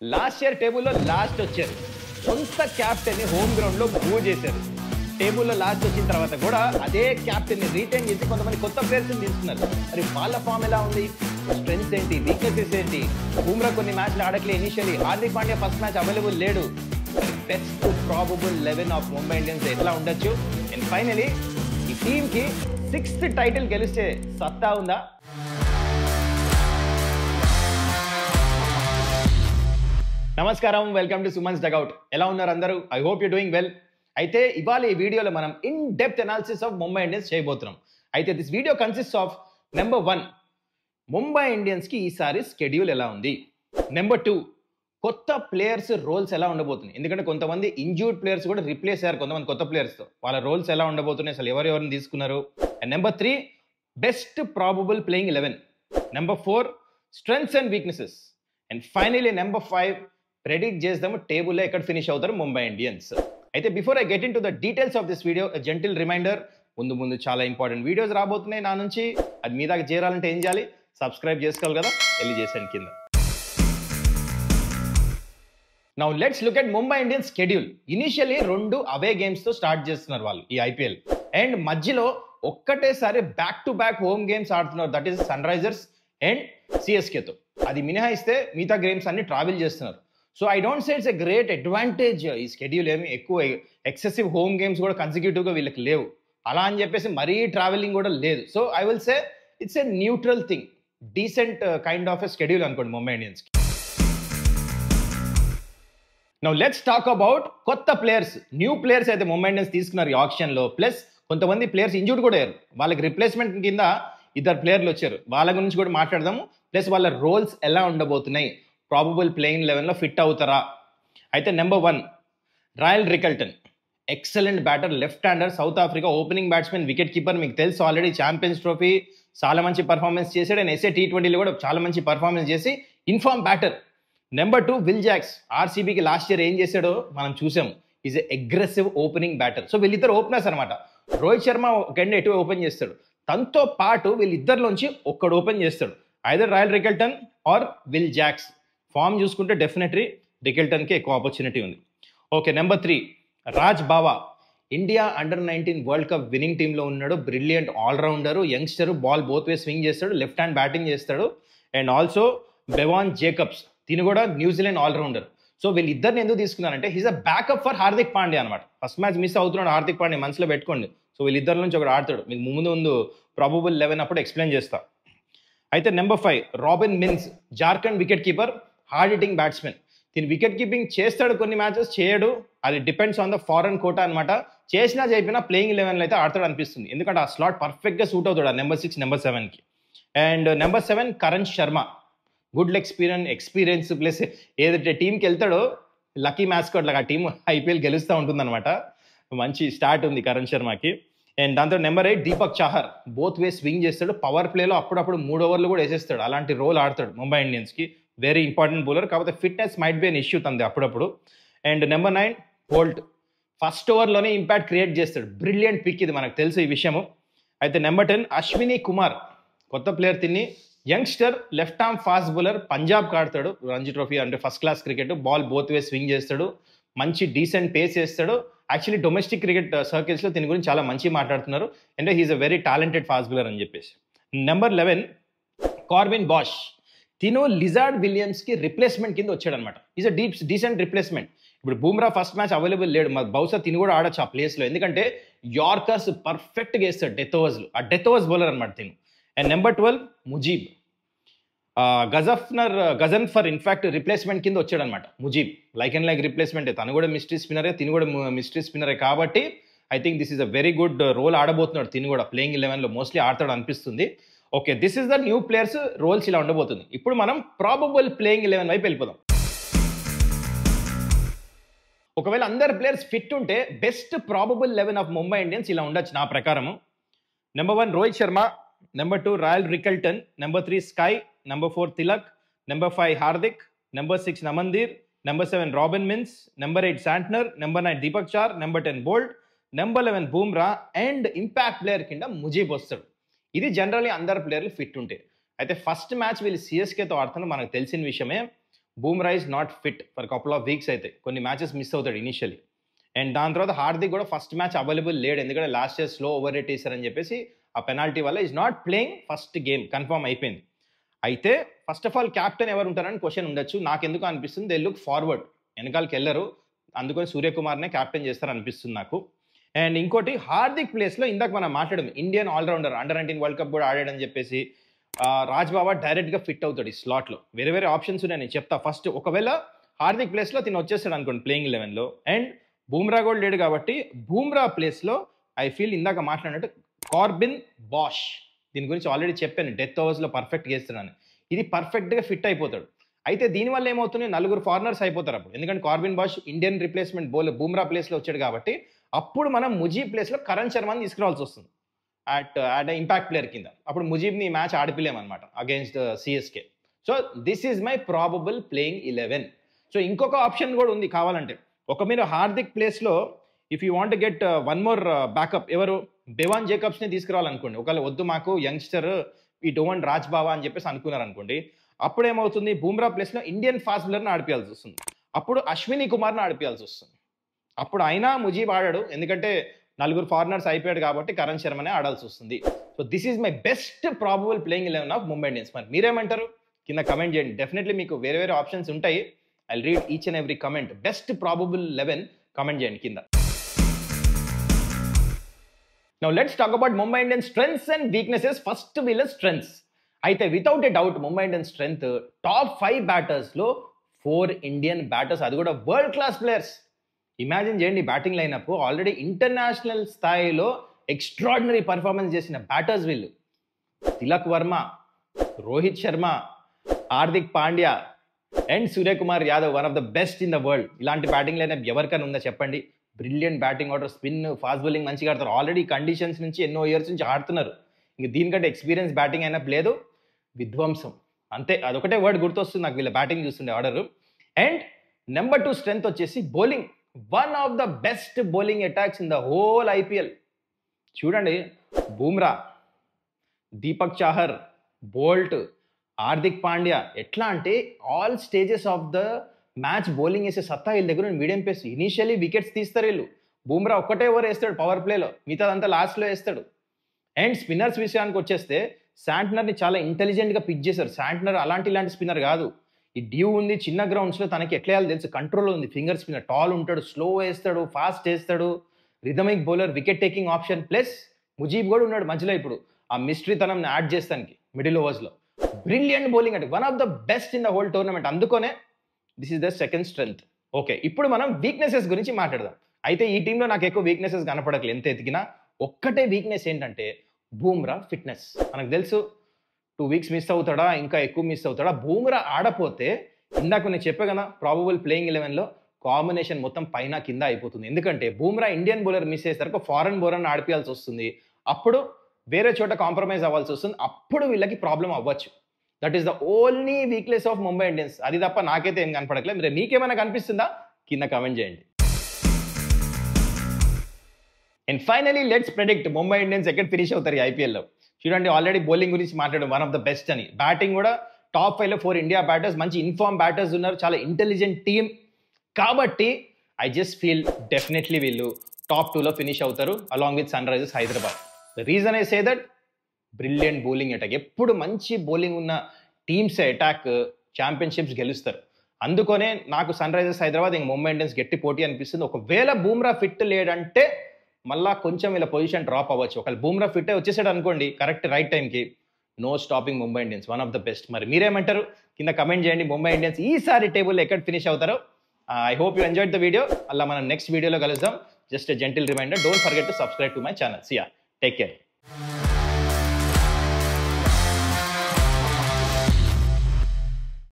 Last year టేబుల్లో last వచ్చారు. సొంత క్యాప్టెన్ ని హోమ్ గ్రౌండ్ లో మూవ్ చేశారు. టేబుల్లో లాస్ట్ వచ్చిన తర్వాత కూడా అదే క్యాప్టెన్ ని రీటైన్ చేసి కొంతమంది కొత్త ప్లేయర్స్ తీసుకున్నారు. మరి వాళ్ళ ఫామ్ ఎలా ఉంది, స్ట్రెంగ్స్ ఏంటి, వీక్నెసెస్ ఏంటి? బూమ్రా కొన్ని మ్యాచ్లు ఆడట్లే initially. Hardik Pandya first match available లేడు. Best probable 11 of Mumbai Indians ఎట్లా ఉండొచ్చు? అండ్ ఫైనలీ ఈ టీమ్ కి 6th టైటిల్ గెలిస్తే సత్తా ఉందా? నమస్కారం, వెల్కమ్ టు సుమన్స్ డగౌట్. ఎలా ఉన్నారు అందరూ? I hope you doing well. అయితే ఇవాళ ఈ వీడియోలో మనం in depth analysis of Mumbai Indians చేయబోతున్నాం. అయితే this video consist of number 1, Mumbai Indians కి ఈసారి స్కెడ్యూల్ ఎలా ఉంది. నెంబర్ 2, కొత్త ప్లేయర్స్ రోల్స్ ఎలా ఉండబోతున్నాయి. ఎందుకంటే కొంతమంది ఇంజూర్డ్ ప్లేయర్స్ కూడా రిప్లేస్ అయ్యారు కొంతమంది కొత్త ప్లేయర్స్ తో. వాళ్ళ రోల్స్ ఎలా ఉండబోతున్నాయి, అసలు ఎవరెవరిని తీసుకున్నారు. And number 3, best probable playing 11. Number 4, strengths and weaknesses. And finally number 5, predict చేద్దాము టేబుల్లో ఎక్కడ ఫినిష్ అవుతారు ముంబై ఇండియన్స్. అయితే before I get into the details of this video, gentle reminder, ముందు చాలా ఇంపార్టెంట్ వీడియోస్ రాబోతున్నాయి నా నుంచి. అది మీ దాకా చేరాలంటే ఏం చేయాలి? సబ్స్క్రైబ్ చేసుకోవాలి కదా, వెళ్ళి చేసాను కింద. Now let's look at Mumbai Indians schedule. Initially 2 away games తో స్టార్ట్ చేస్తున్నారు వాళ్ళు ఈ ఐపీఎల్. అండ్ మధ్యలో ఒక్కటేసారి back to back home games ఆడుతున్నారు. That is Sunrisers and సిఎస్కేతో. అది మినహాయిస్తే మిగతా గేమ్స్ అన్ని ట్రావెల్ చేస్తున్నారు. So I don't say it's a great advantage. ఈ స్కెడ్యూల్ ఏమి ఎక్కువ ఎక్సెసివ్ హోమ్ గేమ్స్ కూడా కన్సిక్యూటివ్గా వీళ్ళకి లేవు. అలా అని చెప్పేసి మరీ ట్రావెలింగ్ కూడా లేదు. So I will say it's a neutral thing, decent kind of a schedule అనుకోండి ముంబై ఇండియన్స్కి. నౌ లెట్స్ టాక్ అబౌట్ కొత్త ప్లేయర్స్, న్యూ ప్లేయర్స్ అయితే ముంబై ఇండియన్స్ తీసుకున్నారు ఈ ఆప్షన్లో. ప్లస్ కొంతమంది ప్లేయర్స్ ఇంజూర్డ్ కూడా అయ్యారు. వాళ్ళకి రిప్లేస్మెంట్ కింద 2 ప్లేయర్లు వచ్చారు. వాళ్ళ గురించి కూడా మాట్లాడదాము. ప్లస్ వాళ్ళ రోల్స్ ఎలా ఉండబోతున్నాయి, ప్రాబబుల్ ప్లేయింగ్ 11లో ఫిట్ అవుతారా. అయితే number 1, royal Rickelton. Excellent batter, left hander, south Africa opening batsmen, wicket keeper. మీకు తెలుసు ఆల్రెడీ ఛాంపియన్స్ ట్రోఫీ చాలా మంచి పర్ఫార్మెన్స్ చేశాడు. అండ్ ఎస్ఏ T20లో కూడా చాలా మంచి పర్ఫార్మెన్స్ చేసి in form batter. Number 2, Will Jacks. ఆర్సీబీకి లాస్ట్ ఇయర్ ఏం చేశాడో మనం చూసాం. Is aggressive opening batter. So వీళ్ళిద్దరు ఓపెనర్స్ అనమాట. రోహిత్ శర్మ ఒక ఎండ్ ఎటు ఓపెన్ చేస్తాడు, తనతో పాటు వీళ్ళిద్దరిలోంచి ఒక్కడు ఓపెన్ చేస్తాడు. Either Ryan Rickelton or Will Jacks. Form చూసుకుంటే డెఫినెట్లీ రికల్టన్కి ఎక్కువ ఆపర్చునిటీ ఉంది. Okay, number 3, Raj Bawa. India under nineteen world cup winning టీంలో ఉన్నాడు. Brilliant allrounder, youngster, ball both way swing చేస్తాడు, లెఫ్ట్ హ్యాండ్ బ్యాటింగ్ చేస్తాడు. అండ్ ఆల్సో బెవాన్ జేకబ్స్, తిను కూడా న్యూజిలాండ్ ఆల్రౌండర్. సో వీళ్ళిద్దరిని ఎందుకు తీసుకున్నారంటే he's a backup for Hardik Pandya అనమాట. ఫస్ట్ మ్యాచ్ మిస్ అవుతున్నాడు హార్దిక్ పాండ్యా, మనసులో పెట్టుకోండి. సో వీళ్ళిద్దరి నుంచి ఒకటి ఆడతాడు. మీకు ముందు ప్రాబబుల్ 11 అప్పుడు ఎక్స్ప్లెయిన్ చేస్తా. అయితే number 5, Robin Minz. Jharkhand wicket keeper, hard hitting batsmen. దీని వికెట్ కీపింగ్ చేస్తాడు, కొన్ని మ్యాచెస్ చేయడు. అది depends on the foreign quota అనమాట. చేసినా చేయకపోయినా ప్లేయింగ్ 11లో అయితే ఆడతాడు అనిపిస్తుంది. ఎందుకంటే ఆ స్లాట్ పర్ఫెక్ట్గా సూట్ అవుతాడు ఆ నెంబర్ 6, నెంబర్ 7కి. And number 7, Karan Sharma. Good experience plus ఏదైతే టీంకి వెళ్తాడో లక్కీ మ్యాస్కాట్ లాగా ఆ టీం ఐపీఎల్ గెలుస్తూ ఉంటుంది అనమాట. మంచి స్టార్ట్ ఉంది కరణ్ శర్మకి. అండ్ దాంతో number 8, Deepak Chahar. Both way swing చేస్తాడు. పవర్ ప్లేలో అప్పుడప్పుడు 3 ఓవర్లు కూడా వేసేస్తాడు. అలాంటి రోల్ ఆడతాడు ముంబై ఇండియన్స్కి. Very important bowler. కాకపోతే fitness might be an issue తంది అప్పుడప్పుడు. And number 9, Holt. ఫస్ట్ ఓవర్లోనే ఇంపాక్ట్ క్రియేట్ చేస్తాడు. బ్రిలియంట్ పిక్, ఇది మనకు తెలుసు ఈ విషయము. అయితే నెంబర్ 10, అశ్విని కుమార్. కొత్త ప్లేయర్ తిని, youngster, left arm fast bowler. Punjab ఆడతాడు రంజీ ట్రోఫీ, అంటే first class cricket. Ball both way swing చేస్తాడు, మంచి డీసెంట్ పేస్ చేస్తాడు. యాక్చువల్లీ డొమెస్టిక్ క్రికెట్ సర్కిల్స్లో దీని గురించి చాలా మంచి మాట్లాడుతున్నారు. అంటే he's a very talented fast bowler అని చెప్పేసి. Number 11, Corbin Bosch. తిను లిజార్డ్ విలియమ్స్కి రిప్లేస్మెంట్ కింద వచ్చాడనమాట. Is a decent replacement. ఇప్పుడు బూమ్రా ఫస్ట్ మ్యాచ్ అవైలబుల్ లేడు, బహుశా తిని కూడా ఆడొచ్చు ఆ ప్లేస్లో. ఎందుకంటే యార్కర్స్ పర్ఫెక్ట్గా వేస్తాడు డెత్ ఓవర్స్లో. ఆ డెత్ ఓవర్స్ బౌలర్ అనమాట తిను. And number 12, Mujeeb. Ghazanfar in fact replacement కింద వచ్చాడనమాట Mujeeb. Like and like replacement. తను కూడా మిస్టరీ స్పిన్నరే, తిని కూడా మిస్టరీ స్పిన్నరే. కాబట్టి I think this is a very good role ఆడబోతున్నాడు. తిని కూడా ప్లేయింగ్ 11లో మోస్ట్లీ ఆడతాడు అనిపిస్తుంది. Okay, this is the new players roles ఇలా ఉండబోతుంది. ఇప్పుడు మనం ప్రాబబుల్ ప్లేయింగ్ 11 వైపు వెళ్ళిపోదాం. ఒకవేళ అందరు ప్లేయర్స్ ఫిట్ ఉంటే best probable 11 of Mumbai Indians ఇలా ఉండొచ్చు నా ప్రకారము. Number 1, Rohit Sharma. Number 2, Ryan Rickelton. Number 3, SKY. Number 4, Tilak. Number 5, Hardik. Number 6, Naman Dhir. Number 7, Robin Minz. Number 8, Santner. Number 9, Deepak Chahar. Number 10, Boult. Number 11, Bumrah. And impact player కింద ముజీబ్ వస్తాడు. ఇది జనరల్లీ అందరు ప్లేయర్లు ఫిట్ ఉంటే. అయితే ఫస్ట్ మ్యాచ్ వీళ్ళు సిఎస్కేతో ఆడుతున్నారు, మనకు తెలిసిన విషయమే. Bumrah is not fit for couple of weeks అయితే కొన్ని మ్యాచెస్ మిస్ అవుతాడు ఇనిషియలీ. అండ్ దాని తర్వాత హార్దిక్ కూడా ఫస్ట్ మ్యాచ్ అవైలబుల్ లేడు, ఎందుకంటే last year slow over rate వేశారని చెప్పేసి ఆ పెనాల్టీ వల్ల is not playing first game confirm అయిపోయింది. అయితే ఫస్ట్ ఆఫ్ ఆల్ క్యాప్టెన్ ఎవరు ఉంటారని క్వశ్చన్ ఉండొచ్చు. నాకు ఎందుకు అనిపిస్తుంది దే లుక్ ఫార్వర్డ్, వెనకాలకి వెళ్ళరు, అందుకని సూర్యకుమార్నే క్యాప్టెన్ చేస్తారు అనిపిస్తుంది నాకు. అండ్ ఇంకోటి హార్దిక్ ప్లేస్లో ఇందాక మనం మాట్లాడము Indian all-rounder under 19 world cup కూడా ఆడాడని చెప్పేసి రాజ్ బాబా డైరెక్ట్గా ఫిట్ అవుతాడు ఈ స్లాట్లో. వేరే వేరే ఆప్షన్స్ ఉన్నాయి, నేను చెప్తా. ఫస్ట్ ఒకవేళ హార్దిక్ ప్లేస్లో తిని వచ్చేస్తాడు అనుకోండి ప్లేయింగ్ 11లో, అండ్ బూమ్రా కూడా లేడు కాబట్టి బూమ్రా ప్లేస్లో ఐ ఫీల్ ఇందాక మాట్లాడినట్టు కార్బిన్ బాష్, దీని గురించి ఆల్రెడీ చెప్పాను, డెత్ ఓవర్స్లో పర్ఫెక్ట్ చేస్తున్నాను, ఇది పర్ఫెక్ట్గా ఫిట్ అయిపోతాడు. అయితే దీనివల్ల ఏమవుతుంది, 4 ఫారినర్స్ అయిపోతారు అప్పుడు, ఎందుకంటే Corbin Bosch Indian replacement Bumrah ప్లేస్లో వచ్చాడు కాబట్టి అప్పుడు మనం ముజీబ్ ప్లేస్లో కరణ్ శర్మని తీసుకురావాల్సి వస్తుంది అట్ ఇంపాక్ట్ ప్లేయర్ కింద. అప్పుడు ముజీబ్ని మ్యాచ్ ఆడిపిలేమన్నమాట against CSK. So this is my probable playing 11. So ఇంకొక ఆప్షన్ కూడా ఉంది కావాలంటే, ఒక మీరు హార్దిక్ ప్లేస్లో if you want get one more backup, ఎవరు బెవాన్ జేకబ్స్ని తీసుకురావాలనుకోండి. ఒకవేళ వద్దు మాకు యంగ్స్టర్ ఈ డోంట్ రాజ్ బావా అని చెప్పేసి అనుకున్నారు అనుకోండి, అప్పుడు ఏమవుతుంది బూమ్రా ప్లేస్లో ఇండియన్ ఫాస్ట్ బౌలర్ని ఆడిపియాల్సి వస్తుంది, అప్పుడు అశ్విని కుమార్ని ఆడిపియాల్సి వస్తుంది. అప్పుడు అయినా ముజీబ్ ఆడాడు, ఎందుకంటే 4 ఫారినర్స్ అయిపోయాడు కాబట్టి కరణ్ శర్మనే ఆడాల్సి వస్తుంది. So this is my best probable playing 11 of Mumbai Indians. మరి మీరేమంటారు కింద కమెంట్ చేయండి. డెఫినెట్లీ మీకు వేరే వేరే ఆప్షన్స్ ఉంటాయి, I read each and every comment. Best probable 11 comment చేయండి కింద. Now let's talk about Mumbai Indians strengths and weaknesses. First వీళ్ళ strengths. అయితే without a doubt Mumbai Indians strength top 5 బ్యాటర్స్లో 4 Indian batters, అది కూడా వరల్డ్ క్లాస్ ప్లేయర్స్. ఇమాజిన్ చేయండి batting lineup, already international స్థాయిలో extraordinary performance చేసిన batters వీళ్ళు. Tilak Varma, Rohit Sharma, Hardik Pandya and Suryakumar Yadav, one of the best in the world. ఇలాంటి batting lineup ఎవరికైనా ఉందా చెప్పండి? Brilliant batting order, spin, fast bowling మంచిగా ఆడతారు. ఆల్రెడీ కండిషన్స్ నుంచి ఎన్నో ఇయర్స్ నుంచి ఆడుతున్నారు. ఇంక దీనికంటే ఎక్స్పీరియన్స్ బ్యాటింగ్ అయినా లేదు, విధ్వంసం అంతే. అదొకటే వర్డ్ గుర్తొస్తుంది నాకు వీళ్ళ బ్యాటింగ్ చూస్తుండే ఆర్డర్. అండ్ నెంబర్ 2 స్ట్రెంత్ వచ్చేసి bowling. One of the best bowling attacks in the whole IPL. చూడండి బూమ్రా, దీపక్ చాహర్, బోల్ట్, హార్దిక్ పాండ్యా, ఎట్లా అంటే all stages of the match bowling వేసే సత్తా వీళ్ళ దగ్గర మీడియం పేస్. ఇనీషియలీ వికెట్స్ తీస్తారు వీళ్ళు. బూమ్రా ఒక్కటే ఓవర్ వేస్తాడు పవర్ ప్లేలో, మిగతాదంతా లాస్ట్లో వేస్తాడు. అండ్ స్పిన్నర్స్ విషయానికి వచ్చేస్తే శాంట్నర్ని చాలా ఇంటెలిజెంట్గా పిచ్ చేశారు. శాంట్నర్ ఇలాంటి స్పిన్నర్ కాదు. ఈ డ్యూ ఉంది, చిన్న గ్రౌండ్స్లో తనకి ఎట్లా వేయాలో తెలుసు, కంట్రోల్ ఉంది. ఫింగర్ స్పిన్నర్, టాల్ ఉంటాడు, స్లో వేస్తాడు, ఫాస్ట్ వేస్తాడు, rhythmic bowler, wicket taking option. Plus Mujeeb కూడా ఉన్నాడు మధ్యలో ఇప్పుడు ఆ మిస్టరీ తనంని యాడ్ చేస్తానికి మిడిల్ ఓవర్స్లో. బ్రిలియంట్ బౌలింగ్ అంటే one of the best in the whole tournament. అందుకనే this is the second strength. Okay, ఇప్పుడు మనం వీక్నెసెస్ గురించి మాట్లాడదాం. అయితే ఈ టీంలో నాకు ఎక్కువ వీక్నెసెస్ కనపడట్లేదు ఎంత ఎతికినా. ఒక్కటే వీక్నెస్ ఏంటంటే బూమ్రా ఫిట్నెస్. మనకు తెలుసు 2 వీక్స్ మిస్ అవుతాడా, ఇంకా ఎక్కువ మిస్ అవుతాడా. బూమ్రా ఆడపోతే ఇందాక నేను చెప్పే కదా ప్రాబబుల్ ప్లేయింగ్ 11లో కాంబినేషన్ మొత్తం పైన కింద అయిపోతుంది. ఎందుకంటే బూమ్రా ఇండియన్ బౌలర్ మిస్ అయ్యేసరికి ఫారెన్ బౌలర్ని ఆడిపియాల్సి వస్తుంది, అప్పుడు వేరే చోట కాంప్రమైజ్ అవ్వాల్సి వస్తుంది, అప్పుడు వీళ్ళకి ప్రాబ్లం అవ్వచ్చు. That is the only weakness of Mumbai Indians. అది తప్ప నాకైతే ఏం కనపడట్లేదు. మీరు మీకేమైనా కనిపిస్తుందా కింద కమెంట్ చేయండి. And finally let's predict Mumbai Indians ఎక్కడ ఫినిష్ అవుతారు ఈ ఐపీఎల్లో. చూడండి ఆల్రెడీ బౌలింగ్ గురించి మాట్లాడడం వన్ ఆఫ్ ద బెస్ట్ అని. బ్యాటింగ్ కూడా టాప్ 5లో 4 ఇండియా బ్యాటర్స్, మంచి ఇన్ఫార్మ్ బ్యాటర్స్ ఉన్నారు, చాలా ఇంటెలిజెంట్ టీమ్. కాబట్టి ఐ జస్ట్ ఫీల్ డెఫినెట్లీ వీళ్ళు టాప్ 2లో ఫినిష్ అవుతారు along with Sunrisers Hyderabad. The reason I say that brilliant bowling attack. ఎప్పుడు మంచి బౌలింగ్ ఉన్న టీమ్స్ అటాక్ ఛాంపియన్షిప్స్ గెలుస్తారు. అందుకనే నాకు సన్ రైజర్స్ హైదరాబాద్ ఇంక ముంబై ఇండియన్స్ గట్టి పోటీ అనిపిస్తుంది. ఒకవేళ బూమ్రా ఫిట్ లేడంటే మళ్ళా కొంచెం ఇలా పొజిషన్ డ్రాప్ అవ్వచ్చు. ఒకవేళ బూమ్రా ఫిట్ వచ్చేసాడు అనుకోండి కరెక్ట్ రైట్ టైంకి, no stopping Mumbai Indians, one of the best. మరి మీరేమంటారు కింద కమెంట్ చేయండి. ముంబై ఇండియన్స్ ఈసారి టేబుల్లో ఎక్కడ ఫినిష్ అవుతారో. I hope you enjoyed the video. అలా మనం నెక్స్ట్ వీడియోలో కలుద్దాం. Just a gentle reminder, don't forget to subscribe to my channel. See ya, take care.